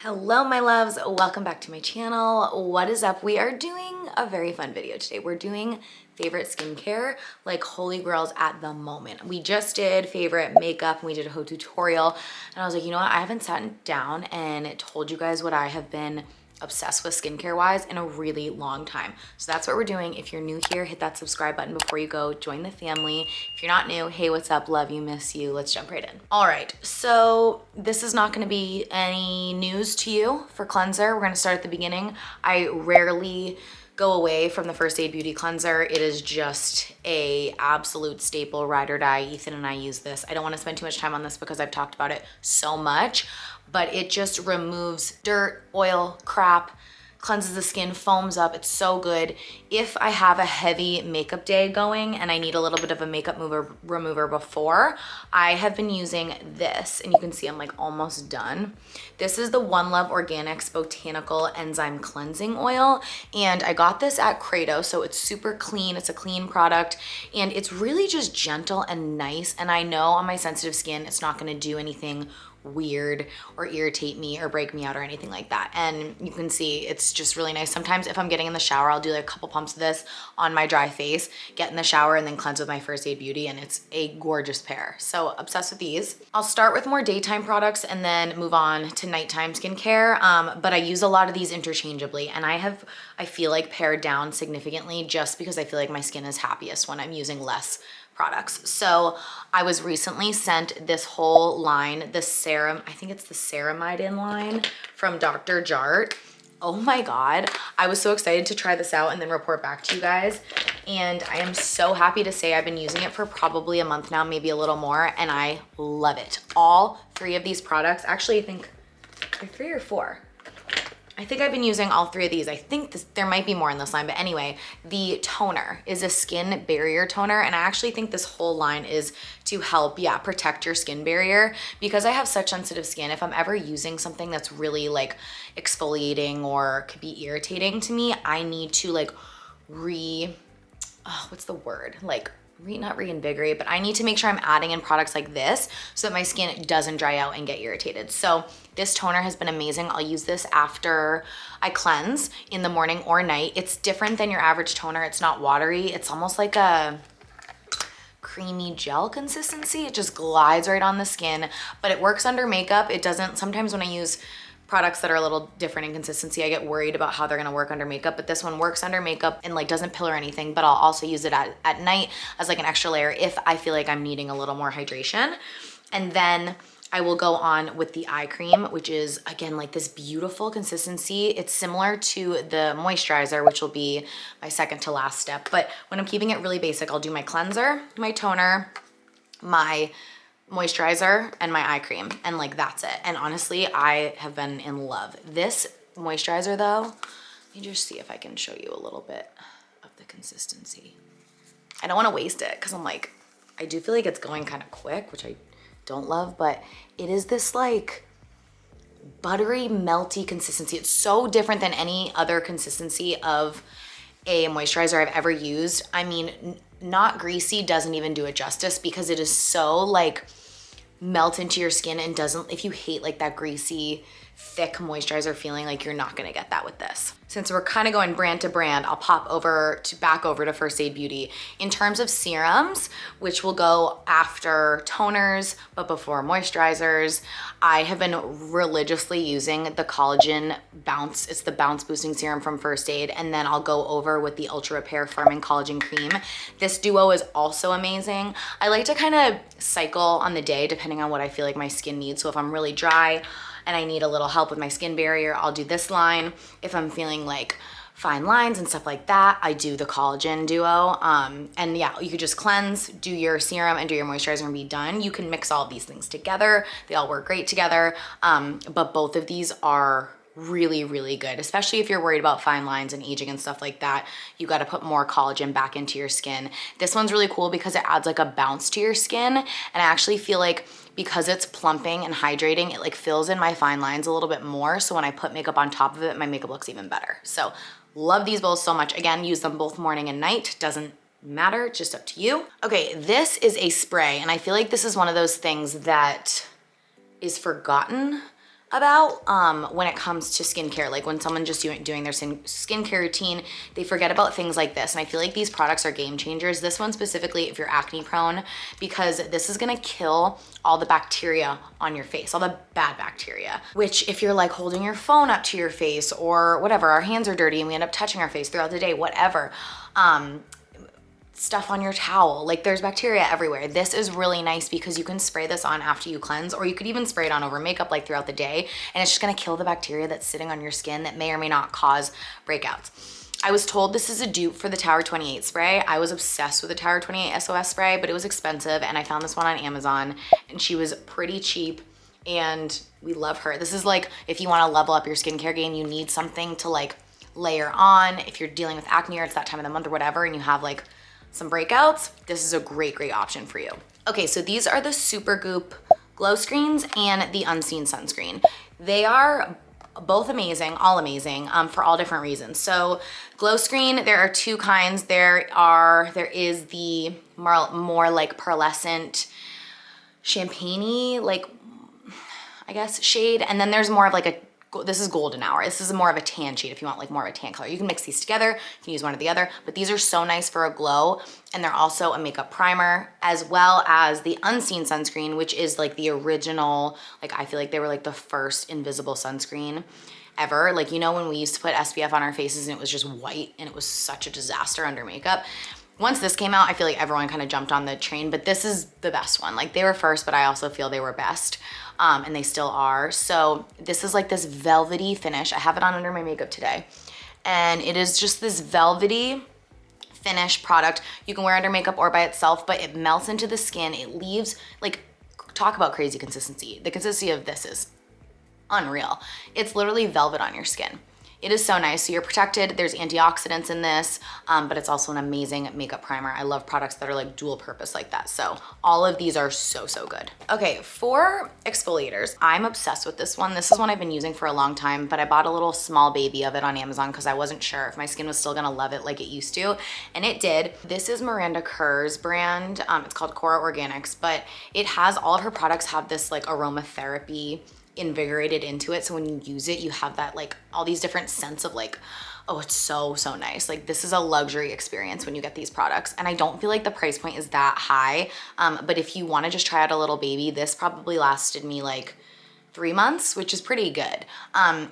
Hello my loves, welcome back to my channel. What is up? We are doing a very fun video today. We're doing favorite skincare, like holy grails at the moment. We just did favorite makeup and we did a whole tutorial and I was like, you know what? I haven't sat down and told you guys what I have been obsessed with skincare wise in a really long time. So that's what we're doing. If you're new here, hit that subscribe button before you go, join the family. If you're not new, hey, what's up? Love you, miss you. Let's jump right in. All right, so this is not gonna be any news to you for cleanser. We're gonna start at the beginning. I rarely go away from the First Aid Beauty Cleanser. It is just a absolute staple, ride or die. Ethan and I use this. I don't wanna spend too much time on this because I've talked about it so much, but it just removes dirt, oil, crap, cleanses the skin, foams up. It's so good. If I have a heavy makeup day going and I need a little bit of a makeup remover before, I have been using this, and you can see I'm like almost done. This is the One Love Organics Botanical Enzyme Cleansing Oil, and I got this at Credo, so it's super clean. It's a clean product, and it's really just gentle and nice, and I know on my sensitive skin, it's not gonna do anything weird or irritate me or break me out or anything like that. And you can see it's just really nice. Sometimes if I'm getting in the shower, I'll do like a couple pumps of this on my dry face, get in the shower, and then cleanse with my First Aid Beauty, and it's a gorgeous pair. So obsessed with these. I'll start with more daytime products and then move on to nighttime skincare, but I use a lot of these interchangeably, and I feel like pared down significantly just because I feel like my skin is happiest when I'm using less products. So I was recently sent this whole line, the serum, I think it's the Ceramide line from Dr. Jart. Oh my God, I was so excited to try this out and then report back to you guys. And I am so happy to say I've been using it for probably a month now, maybe a little more, and I love it. All three of these products, actually I think they're 3 or 4. I think I've been using all 3 of these. I think there might be more in this line, but anyway, the toner is a skin barrier toner, and I actually think this whole line is to help, yeah, protect your skin barrier. Because I have such sensitive skin, if I'm ever using something that's really like exfoliating or could be irritating to me, I need to like what's the word? Like not reinvigorate, but I need to make sure I'm adding in products like this so that my skin doesn't dry out and get irritated. So this toner has been amazing. I'll use this after I cleanse in the morning or night. It's different than your average toner. It's not watery. It's almost like a creamy gel consistency. It just glides right on the skin, but it works under makeup. It doesn't, sometimes when I use products that are a little different in consistency, I get worried about how they're gonna work under makeup, but this one works under makeup and like doesn't pillar anything, but I'll also use it at night as like an extra layer if I feel like I'm needing a little more hydration. And then I will go on with the eye cream, which is again like this beautiful consistency. It's similar to the moisturizer, which will be my second to last step. But when I'm keeping it really basic, I'll do my cleanser, my toner, my moisturizer, and my eye cream, and like that's it. And honestly, I have been in love. This moisturizer though, let me just see if I can show you a little bit of the consistency. I don't want to waste it because I'm like, I do feel like it's going kind of quick, which I don't love, but it is this like buttery, melty consistency. It's so different than any other consistency of a moisturizer I've ever used. I mean, not greasy doesn't even do it justice because it is so like melt into your skin and doesn't, if you hate like that greasy, thick moisturizer feeling, like you're not gonna get that with this. Since we're kind of going brand to brand, I'll pop back over to First Aid Beauty. In terms of serums, which will go after toners, but before moisturizers, I have been religiously using the Collagen Bounce. It's the Bounce Boosting Serum from First Aid, and then I'll go over with the Ultra Repair Firming Collagen Cream. This duo is also amazing. I like to kind of cycle on the day depending on what I feel like my skin needs. So if I'm really dry and I need a little help with my skin barrier, I'll do this line. If I'm feeling like fine lines and stuff like that, I do the collagen duo. And yeah, you could just cleanse, do your serum, and do your moisturizer and be done. You can mix all of these things together. They all work great together. But both of these are really, really good, especially if you're worried about fine lines and aging and stuff like that. You got to put more collagen back into your skin. This one's really cool because it adds like a bounce to your skin. And I actually feel like because it's plumping and hydrating, it like fills in my fine lines a little bit more. So when I put makeup on top of it, my makeup looks even better. So love these both so much. Again, use them both morning and night. Doesn't matter, just up to you. Okay, this is a spray, and I feel like this is one of those things that is forgotten about when it comes to skincare. Like when someone just doing their skincare routine, they forget about things like this. And I feel like these products are game changers. This one specifically if you're acne prone, because this is gonna kill all the bacteria on your face, all the bad bacteria, which if you're like holding your phone up to your face or whatever, our hands are dirty and we end up touching our face throughout the day, whatever, stuff on your towel, like there's bacteria everywhere. This is really nice because you can spray this on after you cleanse, or you could even spray it on over makeup like throughout the day, and it's just gonna kill the bacteria that's sitting on your skin that may or may not cause breakouts. I was told this is a dupe for the Tower 28 spray. I was obsessed with the Tower 28 SOS spray, but it was expensive, and I found this one on Amazon and she was pretty cheap, and we love her. This is like, if you wanna level up your skincare game, you need something to like layer on. If you're dealing with acne or it's that time of the month or whatever, and you have like some breakouts, this is a great option for you. Okay, so these are the Super Goop glow screens and the Unseen sunscreen. They are both amazing, all amazing, for all different reasons. So glow screen, there are two kinds. There is the more like pearlescent champagne-y, like I guess shade, and then there's more of like this is golden hour. This is more of a tan shade if you want like more of a tan color. You can mix these together, you can use one or the other, but these are so nice for a glow, and they're also a makeup primer, as well as the Unseen sunscreen, which is like the original, like I feel like they were like the first invisible sunscreen ever. Like, you know, when we used to put SPF on our faces and it was just white and it was such a disaster under makeup. Once this came out, I feel like everyone kind of jumped on the train, but this is the best one. Like they were first, but I also feel they were best. And they still are. So this is like this velvety finish. I have it on under my makeup today. And it is just this velvety finish product. You can wear under makeup or by itself, but it melts into the skin. It leaves, like, talk about crazy consistency. The consistency of this is unreal. It's literally velvet on your skin. It is so nice. So you're protected. There's antioxidants in this, but it's also an amazing makeup primer. I love products that are like dual purpose like that. So all of these are so good. Okay, for exfoliators, I'm obsessed with this one. This is one I've been using for a long time, but I bought a little small baby of it on Amazon because I wasn't sure if my skin was still gonna love it like it used to, and it did. This is Miranda Kerr's brand. It's called Cora Organics, but it has, all of her products have this like aromatherapy invigorated into it, so when you use it you have that like all these different scents of like, oh, it's so nice. Like this is a luxury experience when you get these products, and I don't feel like the price point is that high, but if you want to just try out a little baby, this probably lasted me like 3 months, which is pretty good.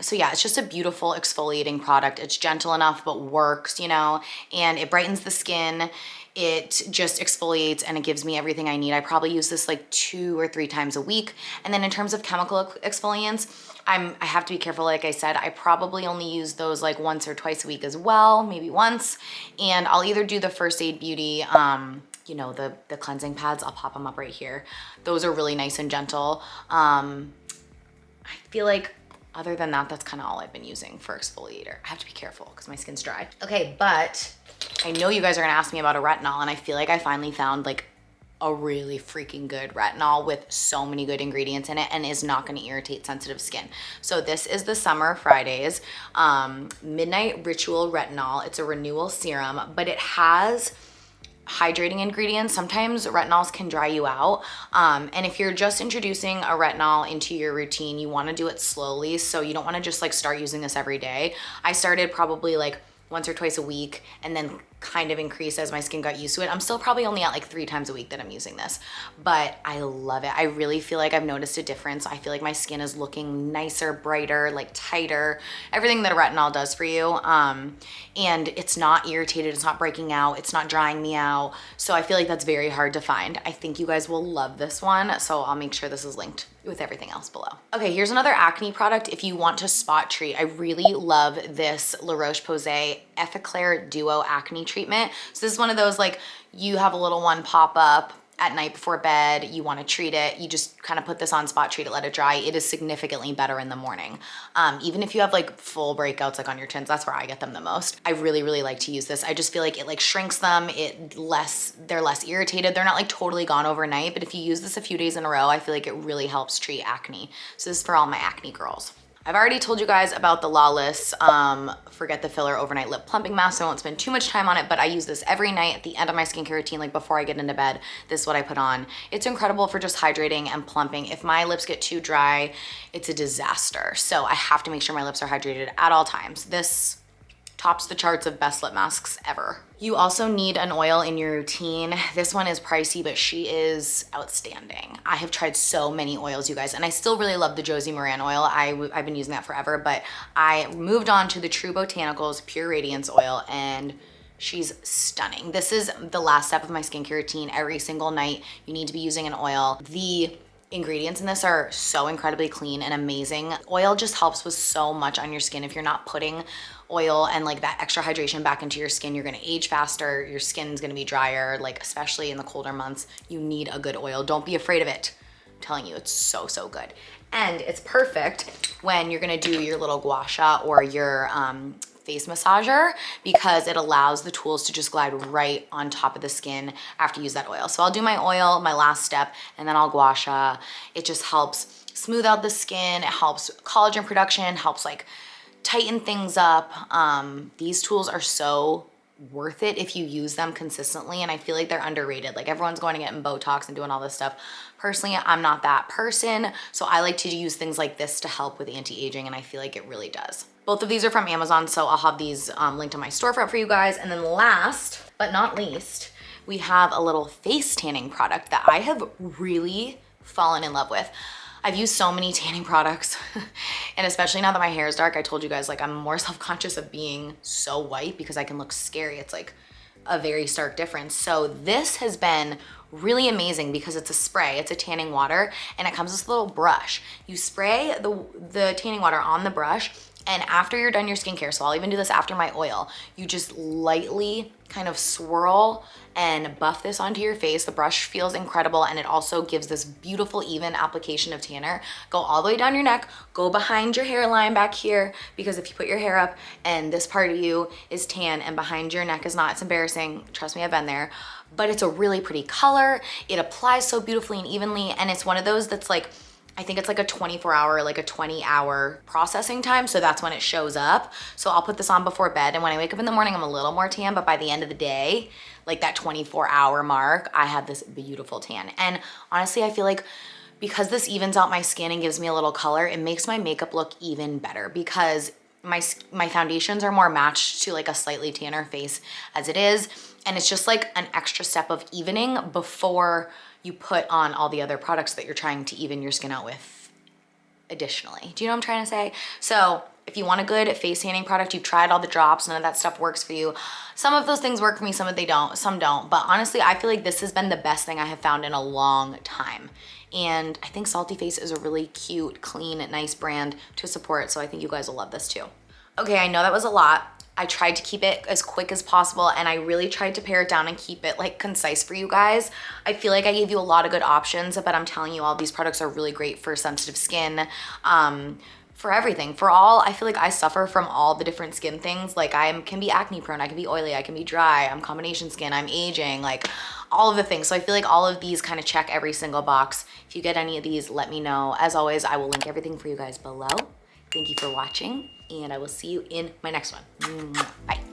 So yeah, it's just a beautiful exfoliating product. It's gentle enough but works, you know, and it brightens the skin. It just exfoliates and it gives me everything I need. I probably use this like 2 or 3 times a week. And then in terms of chemical exfoliants, I have to be careful. Like I said, I probably only use those like once or twice a week as well, maybe once. And I'll either do the First Aid Beauty, you know, the cleansing pads. I'll pop them up right here. Those are really nice and gentle. I feel like other than that, that's kind of all I've been using for exfoliator. I have to be careful because my skin's dry. Okay, but I know you guys are gonna ask me about a retinol, and I feel like I finally found like a really freaking good retinol with so many good ingredients in it and is not gonna irritate sensitive skin. So this is the Summer Fridays Midnight Ritual Retinol. It's a renewal serum, but it has hydrating ingredients. Sometimes retinols can dry you out. And if you're just introducing a retinol into your routine, you wanna do it slowly. So you don't wanna just like start using this every day. I started probably like once or twice a week and then kind of increased as my skin got used to it. I'm still probably only at like 3 times a week that I'm using this, but I love it. I really feel like I've noticed a difference. I feel like my skin is looking nicer, brighter, like tighter, everything that a retinol does for you. And it's not irritated, it's not breaking out, it's not drying me out. So I feel like that's very hard to find. I think you guys will love this one. So I'll make sure this is linked with everything else below. Okay, here's another acne product if you want to spot treat. I really love this La Roche-Posay Effaclar Duo Acne Treatment. So this is one of those like you have a little one pop up at night before bed, you want to treat it, you just kind of put this on, spot treat it, let it dry. It is significantly better in the morning. Even if you have like full breakouts like on your chins, that's where I get them the most. I really like to use this. I just feel like it like shrinks them, they're less irritated. They're not like totally gone overnight, but if you use this a few days in a row, I feel like it really helps treat acne. So this is for all my acne girls. I've already told you guys about the Lawless Forget the Filler Overnight Lip Plumping Mask, so I won't spend too much time on it, but I use this every night at the end of my skincare routine, like before I get into bed. This is what I put on. It's incredible for just hydrating and plumping. If my lips get too dry, it's a disaster. So I have to make sure my lips are hydrated at all times. This tops the charts of best lip masks ever. You also need an oil in your routine. This one is pricey, but she is outstanding. I have tried so many oils, you guys, and I still really love the Josie Moran oil. I've been using that forever, but I moved on to the True Botanicals Pure Radiance oil, and she's stunning. This is the last step of my skincare routine. Every single night, you need to be using an oil. The ingredients in this are so incredibly clean and amazing. Oil just helps with so much on your skin. If you're not putting oil and like that extra hydration back into your skin, you're gonna age faster, your skin's gonna be drier, like especially in the colder months. You need a good oil. Don't be afraid of it. I'm telling you, it's so, so good. And it's perfect when you're gonna do your little gua sha or your face massager, because it allows the tools to just glide right on top of the skin after you use that oil. So I'll do my oil, my last step, and then I'll gua sha. It just helps smooth out the skin. It helps collagen production, helps like tighten things up. These tools are so worth it if you use them consistently, and I feel like they're underrated. Like everyone's going to get in Botox and doing all this stuff. Personally, I'm not that person, so I like to use things like this to help with anti-aging, and I feel like it really does. Both of these are from Amazon, so I'll have these linked on my storefront for you guys. And then last but not least, we have a little face tanning product that I have really fallen in love with. I've used so many tanning products, and especially now that my hair is dark, I told you guys, like, I'm more self-conscious of being so white because I can look scary. It's like a very stark difference. So this has been really amazing because it's a spray, it's a tanning water, and it comes with this little brush. You spray the tanning water on the brush, and after you're done your skincare, so I'll even do this after my oil, you just lightly kind of swirl and buff this onto your face. The brush feels incredible, and it also gives this beautiful even application of tanner. Go all the way down your neck, go behind your hairline back here, because if you put your hair up and this part of you is tan and behind your neck is not, it's embarrassing. Trust me, I've been there. But it's a really pretty color. It applies so beautifully and evenly, and it's one of those that's like, I think it's like a 24-hour, like a 20-hour processing time. So that's when it shows up. So I'll put this on before bed. And when I wake up in the morning, I'm a little more tan. But by the end of the day, like that 24-hour mark, I have this beautiful tan. And honestly, I feel like because this evens out my skin and gives me a little color, it makes my makeup look even better, because my foundations are more matched to like a slightly tanner face as it is. And it's just like an extra step of evening before you put on all the other products that you're trying to even your skin out with additionally. Do you know what I'm trying to say? So if you want a good face tanning product, you've tried all the drops, none of that stuff works for you. Some of those things work for me, some of they don't, some don't. But honestly, I feel like this has been the best thing I have found in a long time. And I think Salty Face is a really cute, clean, nice brand to support. So I think you guys will love this too. Okay, I know that was a lot. I tried to keep it as quick as possible, and I really tried to pare it down and keep it like concise for you guys. I feel like I gave you a lot of good options, but I'm telling you, all these products are really great for sensitive skin, for everything, for all. I feel like I suffer from all the different skin things. Like I can be acne prone, I can be oily, I can be dry, I'm combination skin, I'm aging, like all of the things. So I feel like all of these kind of check every single box. If you get any of these, let me know. As always, I will link everything for you guys below. Thank you for watching, and I will see you in my next one. Bye.